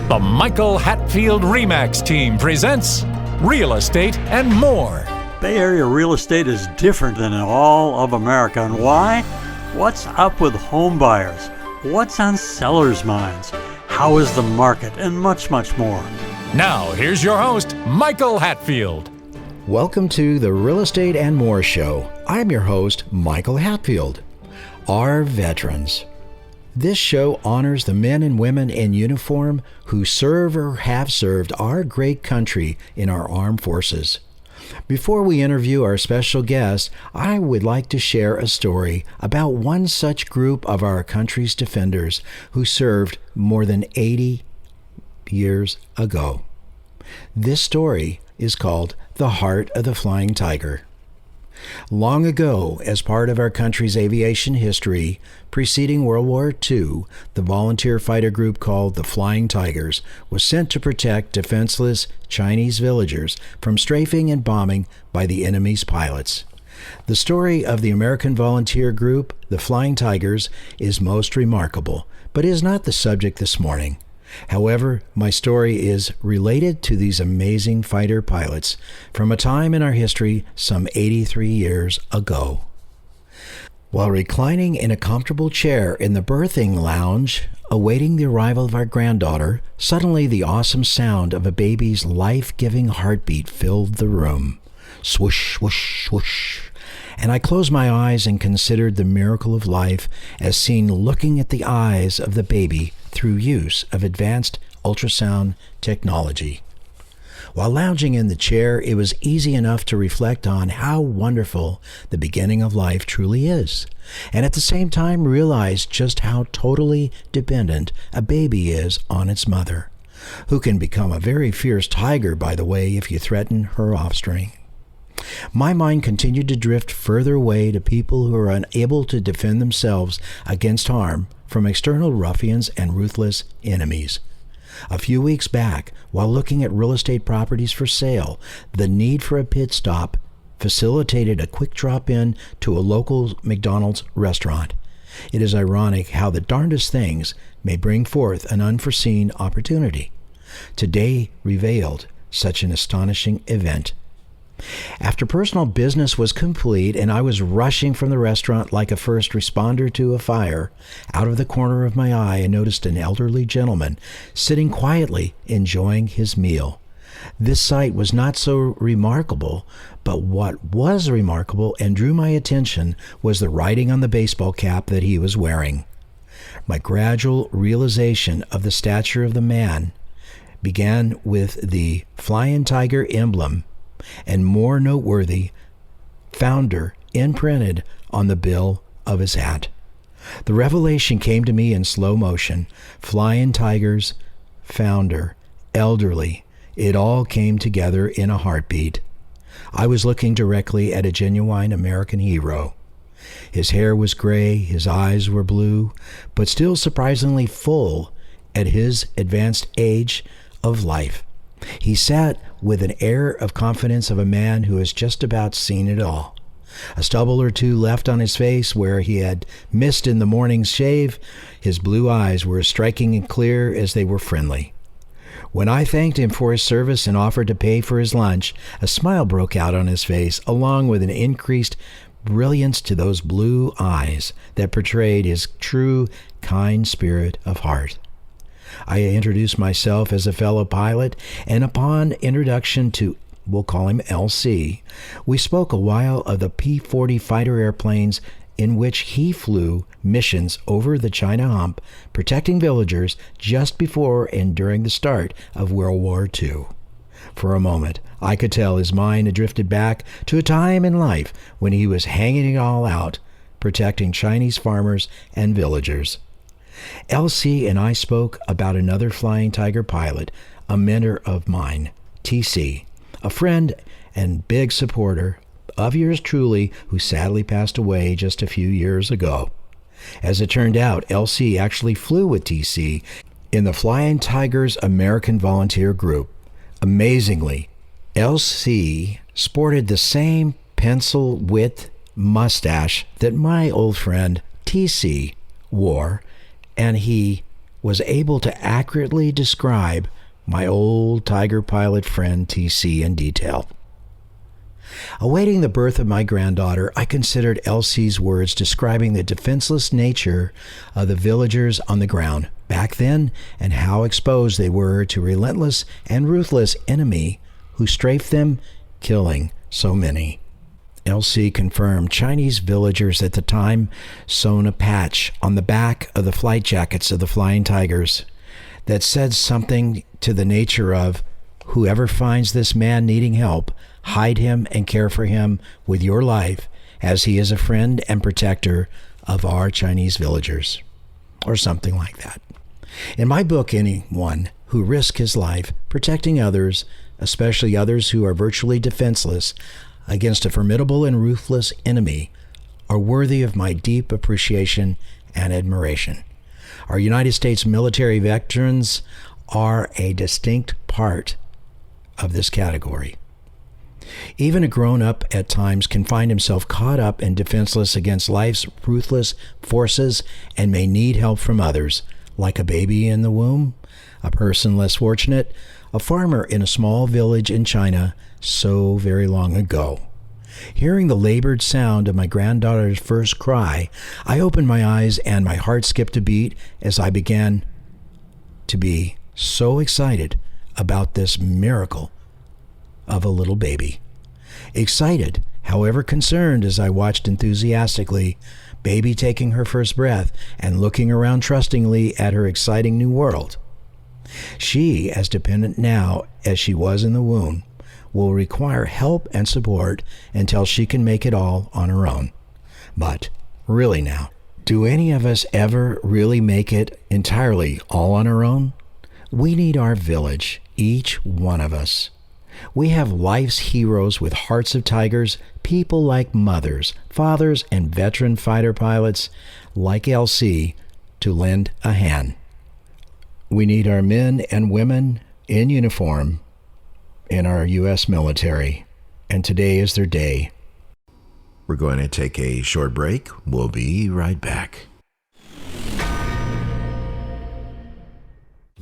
The Michael Hatfield Remax team presents Real Estate and More. Bay Area real estate is different than in all of America. And why? What's up with home buyers? What's on sellers' minds? How is the market? And much, much more. Now, here's your host, Michael Hatfield. Welcome to the Real Estate and More Show. I'm your host, Michael Hatfield. Our veterans. This show honors the men and women in uniform who serve or have served our great country in our armed forces. Before we interview our special guest, I would like to share a story about one such group of our country's defenders who served more than 80 years ago. This story is called The Heart of the Flying Tiger. Long ago, as part of our country's aviation history, preceding World War II, the volunteer fighter group called the Flying Tigers was sent to protect defenseless Chinese villagers from strafing and bombing by the enemy's pilots. The story of the American volunteer group, the Flying Tigers, is most remarkable, but is not the subject this morning. However, my story is related to these amazing fighter pilots from a time in our history some 83 years ago. While reclining in a comfortable chair in the berthing lounge, awaiting the arrival of our granddaughter, suddenly the awesome sound of a baby's life-giving heartbeat filled the room. Swoosh, swoosh, swoosh. And I closed my eyes and considered the miracle of life as seen looking at the eyes of the baby through use of advanced ultrasound technology. While lounging in the chair, it was easy enough to reflect on how wonderful the beginning of life truly is, and at the same time realize just how totally dependent a baby is on its mother, who can become a very fierce tiger, by the way, if you threaten her offspring. My mind continued to drift further away to people who are unable to defend themselves against harm from external ruffians and ruthless enemies. A few weeks back, while looking at real estate properties for sale, the need for a pit stop facilitated a quick drop-in to a local McDonald's restaurant. It is ironic how the darndest things may bring forth an unforeseen opportunity. Today revealed such an astonishing event. After personal business was complete and I was rushing from the restaurant like a first responder to a fire, out of the corner of my eye I noticed an elderly gentleman sitting quietly enjoying his meal. This sight was not so remarkable, but what was remarkable and drew my attention was the writing on the baseball cap that he was wearing. My gradual realization of the stature of the man began with the Flying Tiger emblem, and more noteworthy, founder imprinted on the bill of his hat. The revelation came to me in slow motion. Flying Tigers, founder, elderly, it all came together in a heartbeat. I was looking directly at a genuine American hero. His hair was gray, his eyes were blue, but still surprisingly full at his advanced age of life. He sat with an air of confidence of a man who has just about seen it all. A stubble or two left on his face where he had missed in the morning's shave, his blue eyes were as striking and clear as they were friendly. When I thanked him for his service and offered to pay for his lunch, a smile broke out on his face, along with an increased brilliance to those blue eyes that portrayed his true, kind spirit of heart. I introduced myself as a fellow pilot, and upon introduction to, we'll call him LC, we spoke a while of the P-40 fighter airplanes in which he flew missions over the China Hump, protecting villagers just before and during the start of World War II. For a moment, I could tell his mind had drifted back to a time in life when he was hanging it all out, protecting Chinese farmers and villagers. LC and I spoke about another Flying Tiger pilot, a mentor of mine, TC, a friend and big supporter of yours truly, who sadly passed away just a few years ago. As it turned out, LC actually flew with TC in the Flying Tigers American Volunteer Group. Amazingly, LC sported the same pencil-width mustache that my old friend TC wore, and he was able to accurately describe my old Tiger pilot friend TC in detail. Awaiting the birth of my granddaughter, I considered Elsie's words describing the defenseless nature of the villagers on the ground back then and how exposed they were to relentless and ruthless enemy who strafed them, killing so many. Elsie confirmed Chinese villagers at the time sewn a patch on the back of the flight jackets of the Flying Tigers that said something to the nature of, "Whoever finds this man needing help, hide him and care for him with your life, as he is a friend and protector of our Chinese villagers," or something like that. In my book, anyone who risks his life protecting others, especially others who are virtually defenseless against a formidable and ruthless enemy, are worthy of my deep appreciation and admiration. Our United States military veterans are a distinct part of this category. Even a grown-up at times can find himself caught up and defenseless against life's ruthless forces and may need help from others, like a baby in the womb, a person less fortunate, a farmer in a small village in China so very long ago. Hearing the labored sound of my granddaughter's first cry, I opened my eyes and my heart skipped a beat as I began to be so excited about this miracle of a little baby. Excited, however concerned, as I watched enthusiastically baby taking her first breath and looking around trustingly at her exciting new world. She, as dependent now as she was in the womb, will require help and support until she can make it all on her own. But really now, do any of us ever really make it entirely all on our own? We need our village, each one of us. We have life's heroes with hearts of tigers, people like mothers, fathers, and veteran fighter pilots like LC to lend a hand. We need our men and women in uniform in our U.S. military, and today is their day. We're going to take a short break. We'll be right back.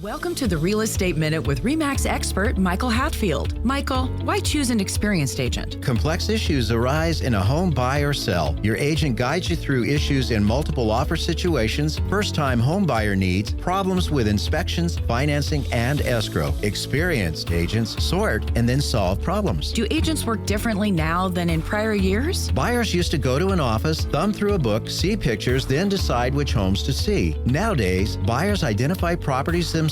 Welcome to the Real Estate Minute with RE/MAX expert Michael Hatfield. Michael, why choose an experienced agent? Complex issues arise in a home buy or sell. Your agent guides you through issues in multiple offer situations, first-time home buyer needs, problems with inspections, financing, and escrow. Experienced agents sort and then solve problems. Do agents work differently now than in prior years? Buyers used to go to an office, thumb through a book, see pictures, then decide which homes to see. Nowadays, buyers identify properties themselves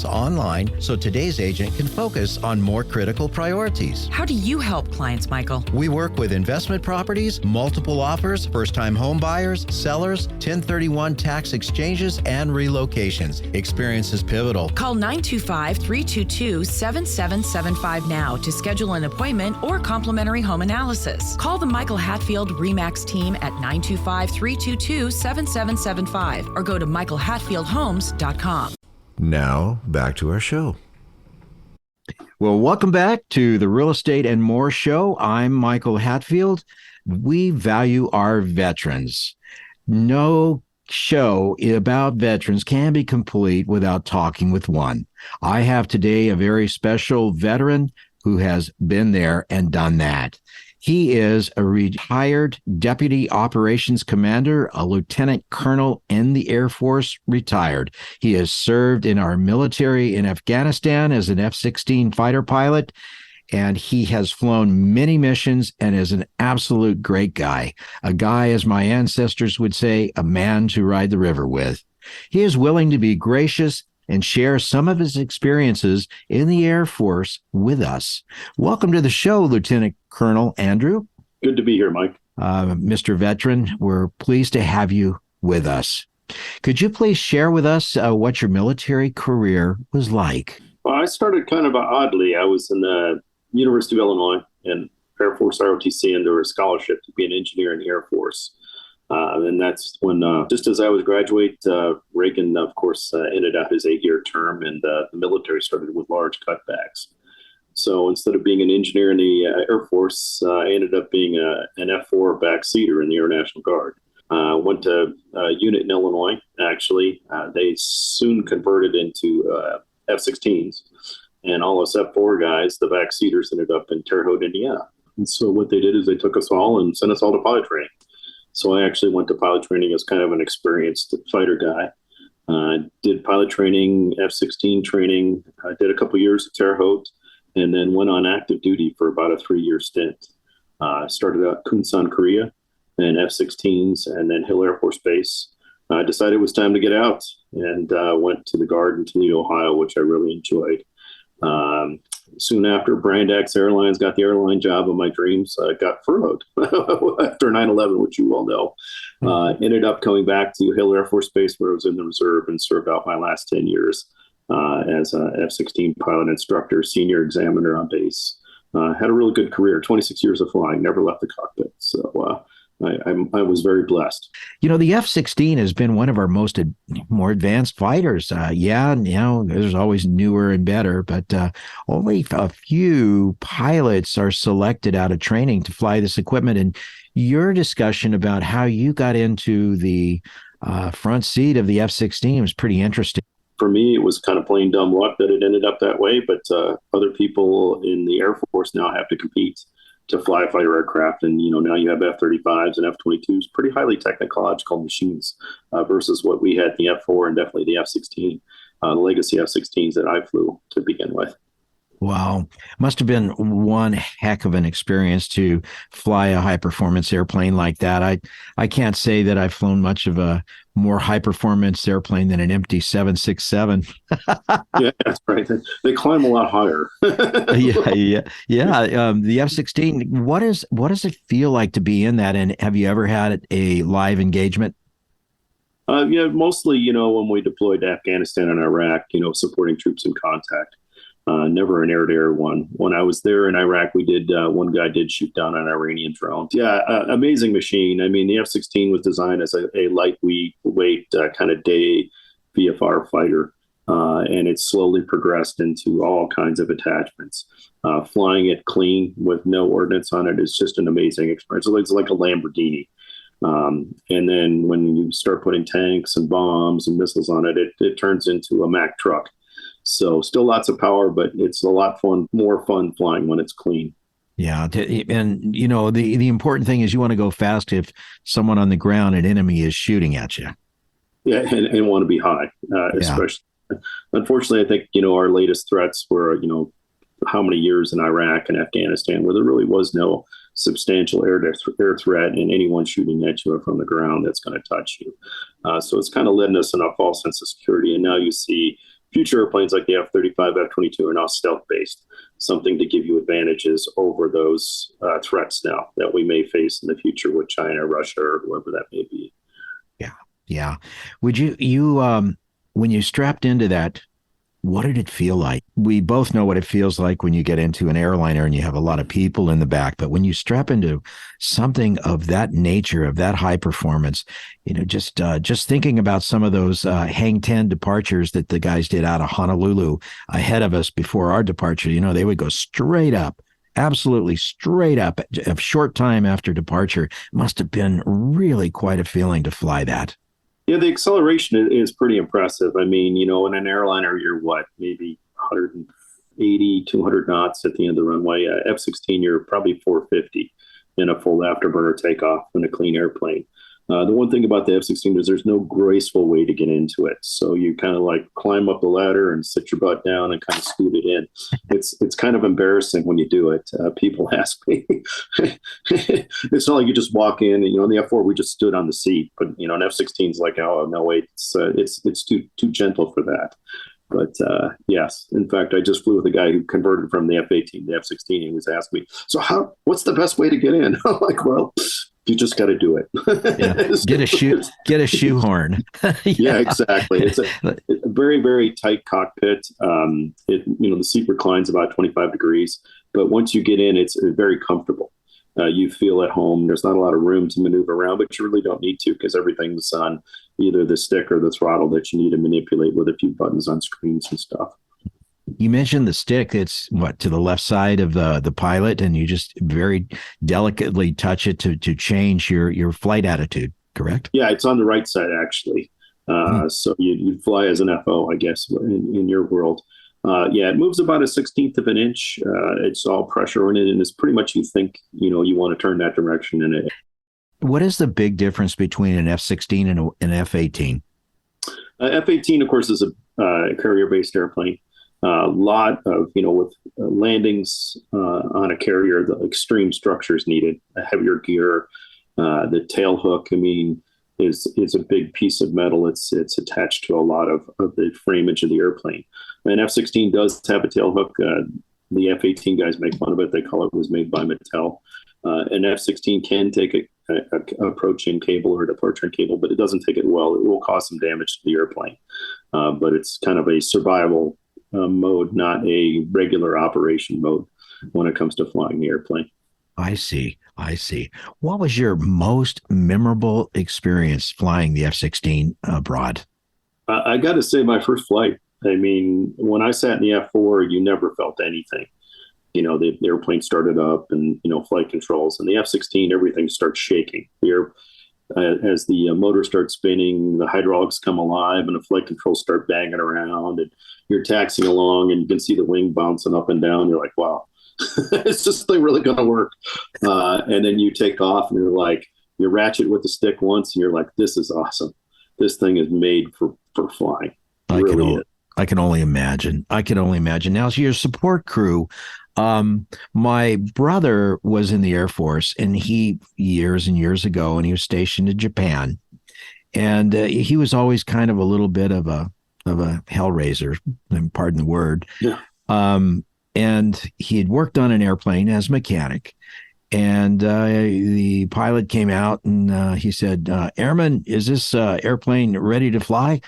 online so today's agent can focus on more critical priorities. How do you help clients, Michael? We work with investment properties, multiple offers, first-time home buyers, sellers, 1031 tax exchanges, and relocations. Experience is pivotal. Call 925-322-7775 now to schedule an appointment or complimentary home analysis. Call the Michael Hatfield RE/MAX team at 925-322-7775 or go to michaelhatfieldhomes.com. Now, back to our show. Well, welcome back to the Real Estate and More show. I'm Michael Hatfield. We value our veterans. No show about veterans can be complete without talking with one. I have today a very special veteran who has been there and done that. He is a retired deputy operations commander, a lieutenant colonel in the Air Force, retired. He has served in our military in Afghanistan as an F16 fighter pilot, and he has flown many missions and is an absolute great guy. A guy, as my ancestors would say, a man to ride the river with. He is willing to be gracious and share some of his experiences in the Air Force with us. Welcome to the show, Lieutenant Colonel Andrew. Good to be here, Mike. Mr. Veteran, we're pleased to have you with us. Could you please share with us what your military career was like? Well, I started kind of oddly. I was in the University of Illinois and Air Force ROTC under a scholarship to be an engineer in the Air Force. And that's when, just as I was graduate, Reagan, of course, ended up his 8-year term, and the military started with large cutbacks. So instead of being an engineer in the Air Force, I ended up being an F4 backseater in the Air National Guard. Went to a unit in Illinois, actually. They soon converted into F-16s. And all us F-4 guys, the backseaters, ended up in Terre Haute, Indiana. And so what they did is they took us all and sent us all to pilot training. So I actually went to pilot training as kind of an experienced fighter guy. Did pilot training, F-16 training. I did a couple years at Terre Haute, and then went on active duty for about a 3-year stint. Started out Kunsan, Korea, and F-16s, and then Hill Air Force Base. I decided it was time to get out, and went to the Guard in Toledo, Ohio, which I really enjoyed. Soon after, Brand X Airlines got the airline job of my dreams. I got furloughed after 9/11, which you all know. Ended up coming back to Hill Air Force Base, where I was in the reserve, and served out my last 10 years as an F-16 pilot instructor, senior examiner on base. Had a really good career, 26 years of flying, never left the cockpit. So I was very blessed. The F-16 has been one of our more advanced fighters. There's always newer and better, but only a few pilots are selected out of training to fly this equipment. And your discussion about how you got into the front seat of the F-16 was pretty interesting. For me, it was kind of plain dumb luck that it ended up that way, but other people in the Air Force now have to compete to fly fighter aircraft. And, now you have F-35s and F-22s, pretty highly technological machines versus what we had in the F-4 and definitely the F-16, the legacy F-16s that I flew to begin with. Wow. Must have been one heck of an experience to fly a high-performance airplane like that. I can't say that I've flown much of a more high-performance airplane than an empty 767. Yeah, that's right. They climb a lot higher. Yeah. The F-16, what does it feel like to be in that? And have you ever had a live engagement? Mostly, when we deployed to Afghanistan and Iraq, supporting troops in contact. Never an air-to-air one. When I was there in Iraq, we did one guy did shoot down an Iranian drone. Yeah, amazing machine. I mean, the F-16 was designed as a lightweight kind of day VFR fighter, and it slowly progressed into all kinds of attachments. Flying it clean with no ordnance on it is just an amazing experience. It's like a Lamborghini. And then when you start putting tanks and bombs and missiles on it, it turns into a Mack truck. So still lots of power, but it's a lot more fun flying when it's clean. Yeah. And, the important thing is you want to go fast if someone on the ground, an enemy, is shooting at you. Yeah, and want to be high, especially. Unfortunately, I think, our latest threats were, how many years in Iraq and Afghanistan where there really was no substantial air threat and anyone shooting at you from the ground that's going to touch you. So it's kind of led us in a false sense of security. And now you see future airplanes like the F-35, F-22 are now stealth-based, something to give you advantages over those threats now that we may face in the future with China, Russia, or whoever that may be. Yeah. Would you when you strapped into that, what did it feel like? We both know what it feels like when you get into an airliner and you have a lot of people in the back. But when you strap into something of that nature, of that high performance, just thinking about some of those hang 10 departures that the guys did out of Honolulu ahead of us before our departure, they would go straight up, absolutely straight up a short time after departure. Must have been really quite a feeling to fly that. Yeah, the acceleration is pretty impressive. I mean, in an airliner, you're maybe 180, 200 knots at the end of the runway. F-16, you're probably 450 in a full afterburner takeoff in a clean airplane. The one thing about the F-16 is there's no graceful way to get into it. So you kind of like climb up the ladder and sit your butt down and kind of scoot it in. It's kind of embarrassing when you do it. People ask me. It's not like you just walk in and, in the F4, we just stood on the seat. But, an F-16 is like, oh, no, wait, it's too gentle for that. But yes, in fact, I just flew with a guy who converted from the F-18 to the F-16. He was asking me, so what's the best way to get in? I'm like, well, you just got to do it. Get a shoehorn. Yeah, exactly. It's a very, very tight cockpit. The seat reclines about 25 degrees, but once you get in, it's very comfortable. You feel at home. There's not a lot of room to maneuver around, but you really don't need to because everything's on either the stick or the throttle that you need to manipulate with a few buttons on screens and stuff. You mentioned the stick. It's to the left side of the pilot, and you just very delicately touch it to change your flight attitude. correct? Yeah, it's on the right side, actually. So you'd fly as an FO, I guess, in your world. Yeah, it moves about a 16th of an inch. It's all pressure in it, and it's pretty much you think, you want to turn that direction in it. What is the big difference between an F-16 and an F-18? F-18, of course, is a carrier-based airplane. A lot of, with landings on a carrier, the extreme structures needed, a heavier gear, the tail hook, is a big piece of metal. It's attached to a lot of the framage of the airplane. And F-16 does have a tail hook. The F-18 guys make fun of it. They call it was made by Mattel. An F-16 can take a approach-in cable or departure-in cable, but it doesn't take it well. It will cause some damage to the airplane. But it's kind of a survival mode, not a regular operation mode when it comes to flying the airplane. I see. What was your most memorable experience flying the F-16 abroad? I got to say, my first flight. When I sat in the F4, you never felt anything. The airplane started up and, flight controls. And the F-16, everything starts shaking. As the motor starts spinning, the hydraulics come alive and the flight controls start banging around. And you're taxiing along and you can see the wing bouncing up and down. You're like, wow. Is this thing really going to work? And then you take off and you're like, you ratchet with the stick once and you're like, this is awesome. This thing is made for flying. I can only imagine. Now, so your support crew, my brother was in the Air Force, and he years and years ago, and he was stationed in Japan, and he was always kind of a little bit of a hellraiser, pardon the word. Yeah. And he had worked on an airplane as a mechanic, and the pilot came out and he said, "Airman, is this airplane ready to fly?"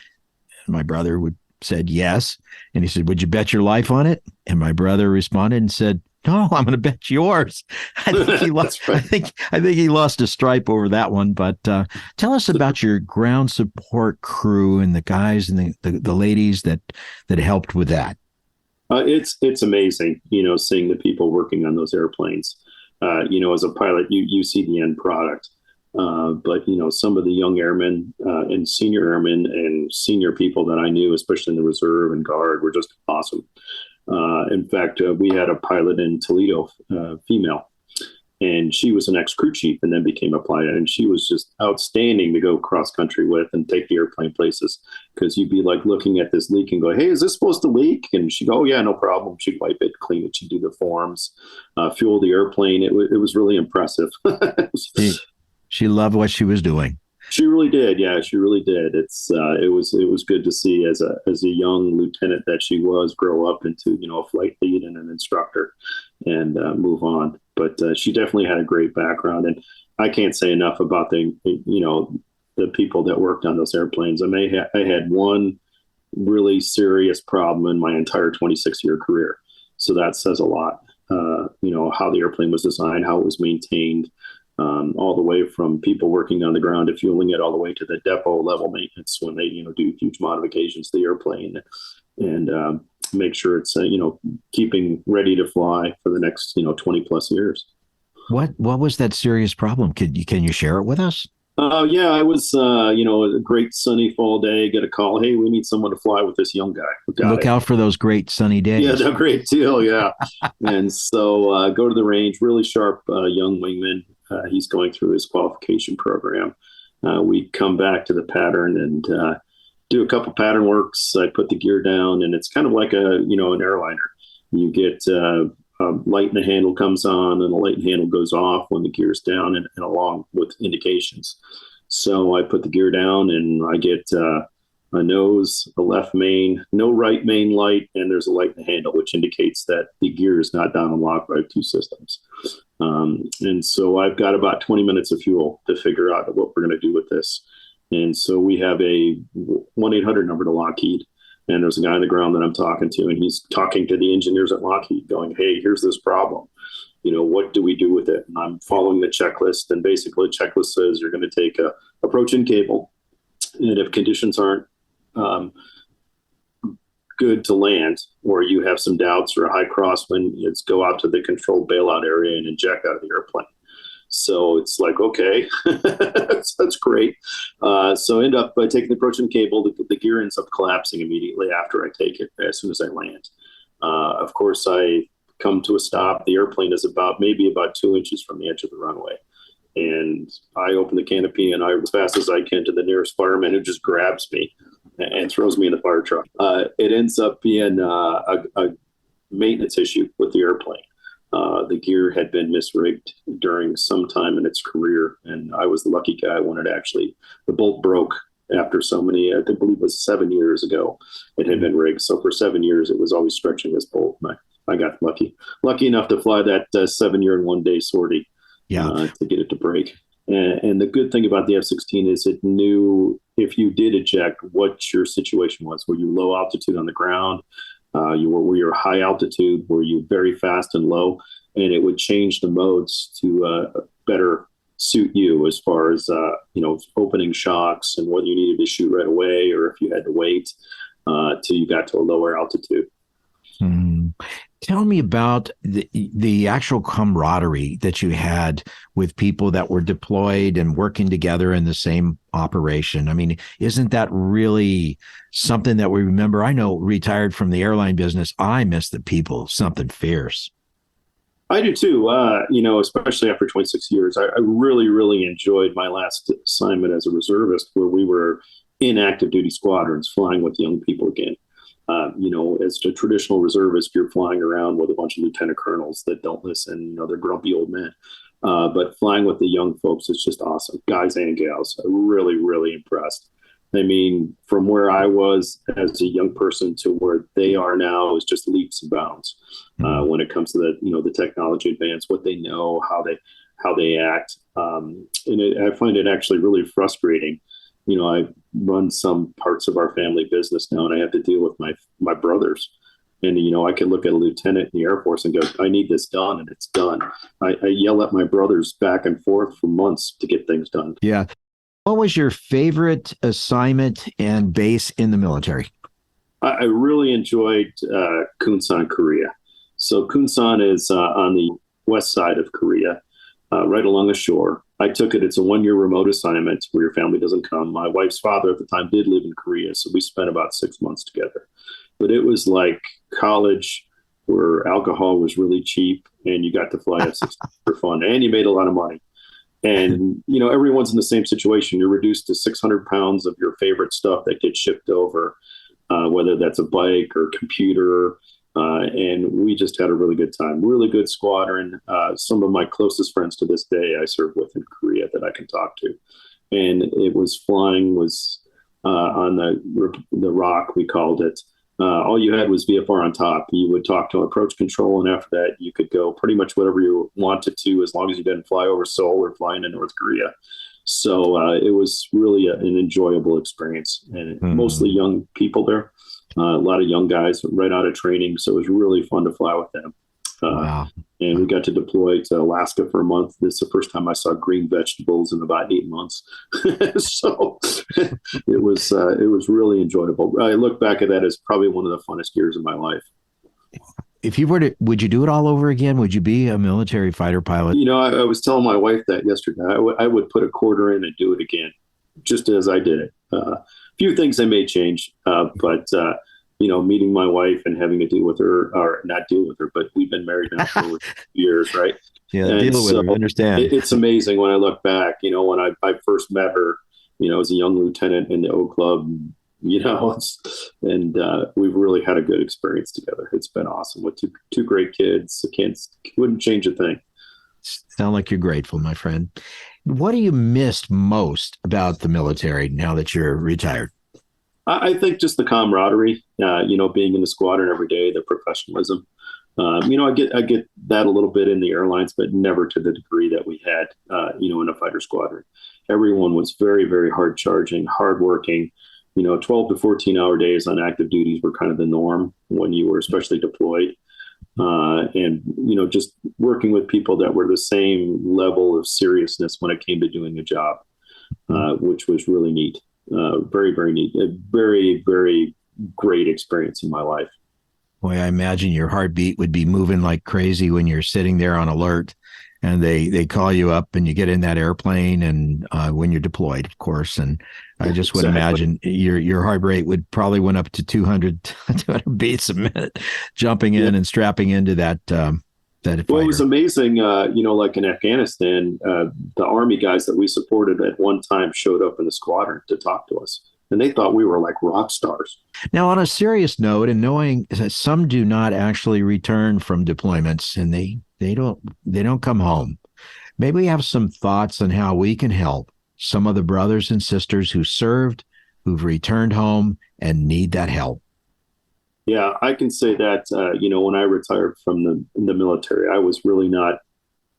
And my brother said yes, and he said, "Would you bet your life on it?" And my brother responded and said, "No, I'm going to bet yours." I think he lost. I think he lost a stripe over that one. But tell us about your ground support crew and the guys and the ladies that helped with that. It's amazing, seeing the people working on those airplanes. As a pilot, you see the end product. But some of the young airmen and senior airmen and senior people that I knew, especially in the reserve and guard, were just awesome. In fact, we had a pilot in Toledo, female, and she was an ex-crew chief and then became a pilot. And she was just outstanding to go cross country with and take the airplane places, because you'd be like looking at this leak and go, "Hey, is this supposed to leak?" And she'd go, "Oh yeah, no problem." She'd wipe it, clean it. She'd do the forms, fuel the airplane. It was really impressive. She loved what she was doing. She really did. Yeah, she really did. It was good to see as a young lieutenant that she was grow up into, a flight lead and an instructor and move on. But she definitely had a great background. And I can't say enough about the people that worked on those airplanes. I had one really serious problem in my entire 26-year career. So that says a lot. How the airplane was designed, how it was maintained, all the way from people working on the ground to fueling it, all the way to the depot level maintenance when they, do huge modifications to the airplane and make sure it's, keeping ready to fly for the next, 20 plus years. What was that serious problem? Can you share it with us? Yeah, I was, a great sunny fall day, get a call. "Hey, we need someone to fly with this young guy." Look out for those great sunny days. Yeah, they're great deal. Yeah. And so go to the range, really sharp young wingman. He's going through his qualification program. We come back to the pattern and do a couple pattern works. I put the gear down, and it's kind of like an airliner. You get light in the handle comes on, and the light in the handle goes off when the gear's down, and along with indications. So I put the gear down, and I get a nose, a left main, no right main light, and there's a light in the handle, which indicates that the gear is not down and locked by two systems. And so I've got about 20 minutes of fuel to figure out what we're going to do with this. And so we have a 1-800 number to Lockheed. And there's a guy on the ground that I'm talking to, and he's talking to the engineers at Lockheed going, "Hey, here's this problem. What do we do with it?" And I'm following the checklist. And basically the checklist says you're going to take a approach-in cable. And if conditions aren't good to land, or you have some doubts or a high crosswind, it's go out to the controlled bailout area and inject out of the airplane. So it's like, okay, that's great. So I end up by taking the approach and cable, the gear ends up collapsing immediately after I take it, as soon as I land. Of course, I come to a stop. The airplane is maybe about 2 inches from the edge of the runway. And I open the canopy and I, as fast as I can, to the nearest fireman, who just grabs me and throws me in the fire truck. It ends up being a maintenance issue with the airplane. The gear had been misrigged during some time in its career, and I was the lucky guy when the bolt broke after so many, I believe it was 7 years ago, it had been rigged. So for 7 years, it was always stretching this bolt. I got lucky enough to fly that 7 year and 1 day sortie to get it to break. And the good thing about the F-16 is it knew if you did eject what your situation was. Were you low altitude on the ground? Were you high altitude? Were you very fast and low? And it would change the modes to better suit you as far as opening shocks and whether you needed to shoot right away or if you had to wait till you got to a lower altitude. Tell me about the actual camaraderie that you had with people that were deployed and working together in the same operation. I mean, isn't that really something that we remember? I know, retired from the airline business, I miss the people, something fierce. I do too. Especially after 26 years, I really, really enjoyed my last assignment as a reservist, where we were in active duty squadrons flying with young people again. As a traditional reservist, you're flying around with a bunch of lieutenant colonels that don't listen. They're grumpy old men. But flying with the young folks is just awesome. Guys and gals, I'm really, really impressed. I mean, from where I was as a young person to where they are now is just leaps and bounds when it comes to the technology advance, what they know, how they act. I find it actually really frustrating. I run some parts of our family business now, and I have to deal with my brothers. And, I can look at a lieutenant in the Air Force and go, I need this done, and it's done. I yell at my brothers back and forth for months to get things done. Yeah. What was your favorite assignment and base in the military? I really enjoyed Kunsan, Korea. So Kunsan is on the west side of Korea, right along the shore. I took it. It's a 1 year remote assignment where your family doesn't come. My wife's father at the time did live in Korea, so we spent about 6 months together. But it was like college where alcohol was really cheap and you got to fly F-16 for fun and you made a lot of money. And, everyone's in the same situation. You're reduced to 600 pounds of your favorite stuff that gets shipped over, whether that's a bike or computer. And we just had a really good time. Really good squadron. Some of my closest friends to this day I served with in Korea that I can talk to. And it was flying on the rock, we called it. All you had was VFR on top. You would talk to approach control, and after that, you could go pretty much whatever you wanted to, as long as you didn't fly over Seoul or fly into North Korea. So it was really an enjoyable experience, and mostly young people there. A lot of young guys right out of training, so it was really fun to fly with them. Wow. And we got to deploy to Alaska for a month. This is the first time I saw green vegetables in about 8 months. So it was really enjoyable. I look back at that as probably one of the funnest years of my life. If you would you do it all over again? Would you be a military fighter pilot? I was telling my wife that yesterday. I would put a quarter in and do it again, just as I did it. A few things I may change, but meeting my wife and having to deal with her, or not deal with her, but we've been married now for years, right? Yeah, and deal with her, understand. It's amazing when I look back, when I first met her, as a young lieutenant in the O Club, we've really had a good experience together. It's been awesome with two great kids. Wouldn't change a thing. Sound like you're grateful, my friend. What do you miss most about the military now that you're retired? I think just the camaraderie, being in the squadron every day, the professionalism. I get that a little bit in the airlines, but never to the degree that we had, in a fighter squadron. Everyone was very, very hard charging, hardworking. 12 to 14 hour days on active duties were kind of the norm when you were especially deployed. And just working with people that were the same level of seriousness when it came to doing a job, which was really neat. Very, very neat. A very, very great experience in my life. Boy, I imagine your heartbeat would be moving like crazy when you're sitting there on alert and they call you up and you get in that airplane, and when you're deployed, of course. And I just would imagine your heart rate would probably went up to 200 beats a minute, jumping in and strapping into that fighter. Well, it was amazing. Like in Afghanistan, the Army guys that we supported at one time showed up in the squadron to talk to us, and they thought we were like rock stars. Now, on a serious note, and knowing that some do not actually return from deployments, and they don't come home, maybe we have some thoughts on how we can help some of the brothers and sisters who served, who've returned home, and need that help. Yeah, I can say that, when I retired from the military, I was really not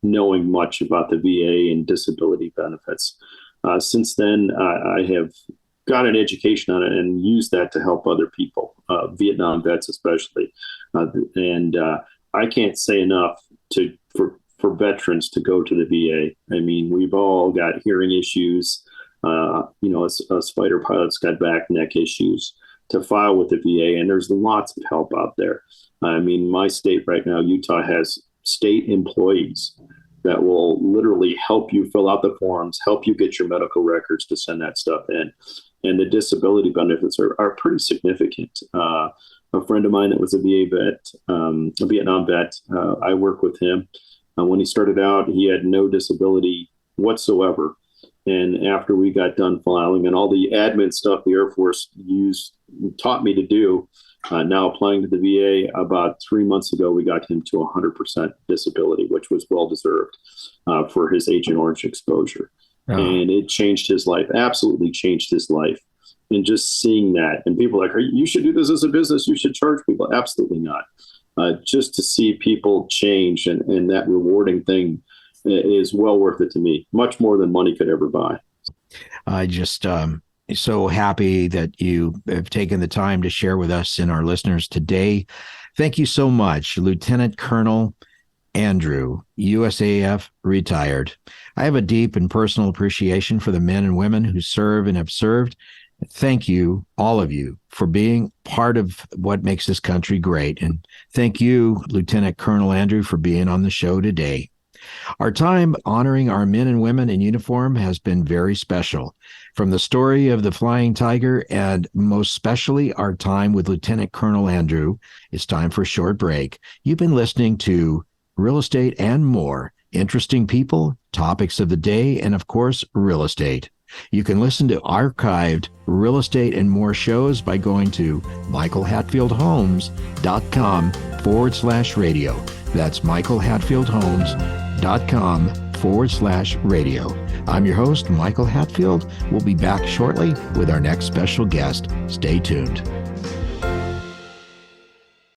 knowing much about the VA and disability benefits. Since then, I have got an education on it and used that to help other people, Vietnam vets especially. And I can't say enough for veterans to go to the VA. I mean, we've all got hearing issues. Us fighter pilots got back, neck issues. To file with the VA, and there's lots of help out there. I mean, my state right now, Utah, has state employees that will literally help you fill out the forms, help you get your medical records to send that stuff in. And the disability benefits are pretty significant. A friend of mine that was a VA vet, a Vietnam vet, I work with him. When he started out, he had no disability whatsoever. And after we got done filing and all the admin stuff the Air Force taught me to do, now applying to the VA, about 3 months ago, we got him to 100% disability, which was well-deserved for his Agent Orange exposure. Oh. And it changed his life, absolutely changed his life. And just seeing that, and people are like, you should do this as a business, you should charge people. Absolutely not. Just to see people change and that rewarding thing is well worth it to me, much more than money could ever buy. I just so happy that you have taken the time to share with us and our listeners today. Thank you so much, Lieutenant Colonel Andrew, USAF retired. I have a deep and personal appreciation for the men and women who serve and have served. Thank you, all of you, for being part of what makes this country great. And thank you, Lieutenant Colonel Andrew, for being on the show today. Our time honoring our men and women in uniform has been very special. From the story of the Flying Tiger, and most especially our time with Lieutenant Colonel Andrew, it's time for a short break. You've been listening to Real Estate and More, interesting people, topics of the day, and of course, real estate. You can listen to archived Real Estate and More shows by going to michaelhatfieldhomes.com/radio. That's michaelhatfieldhomes.com/radio. I'm your host, Michael Hatfield. We'll be back shortly with our next special guest. Stay tuned.